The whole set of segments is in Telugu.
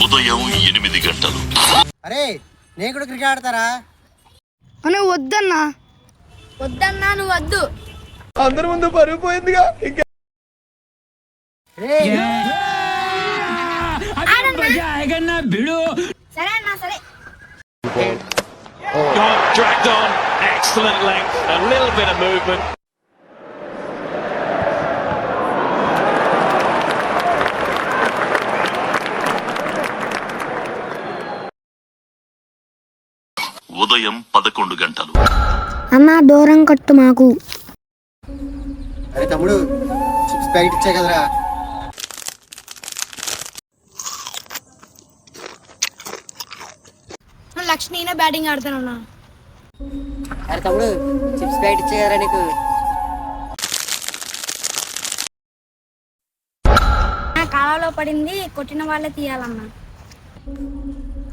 ఉదయం 8 గంటలు. అరే నేను కూడా క్రికెట్ ఆడతారా? అని వద్దన్నా. వద్దన్నా నువ్వు వద్దు. అందరి ముందు పరుగు పోయిందిగా. సరే అన్నా సరే. Dragged on, excellent length, a little bit of movement. ఉదయం 11 గంటలు. అన్న దూరం కట్టు మాకు. అరే తమ్ముడు చిప్స్ ప్యాకెట్ ఇచ్చా కదరా. లక్ష్మీనే బ్యాటింగ్ ఆడతానన్నా. అరే తమ్ముడు చిప్స్ ప్యాకెట్ ఇచ్చా కదరా నీకు. కాలంలో పడింది కొట్టిన వాళ్ళే తీయాలన్నా.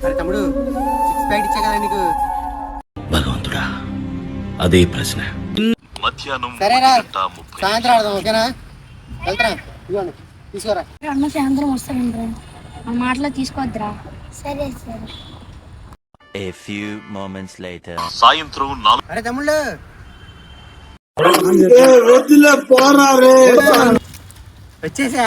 అరే తమ్ముడు చిప్స్ ప్యాకెట్ ఇచ్చా కదా నీకు. భగవంతుడా అదే ప్రశ్న. మధ్యాహ్నం సరేరా 1:30. సాయంత్రం ఆడదాం ఓకేనా? వెళ్తారా ఇవ్వండి తీసుకోరా. అన్న సాయంత్రం వస్తాను ఆ మాటలో తీసుకోవద్దురా. సరే సరే. A few moments later. సాయంత్రం 4. అరే తమ్ముళ్ళు వచ్చేసా.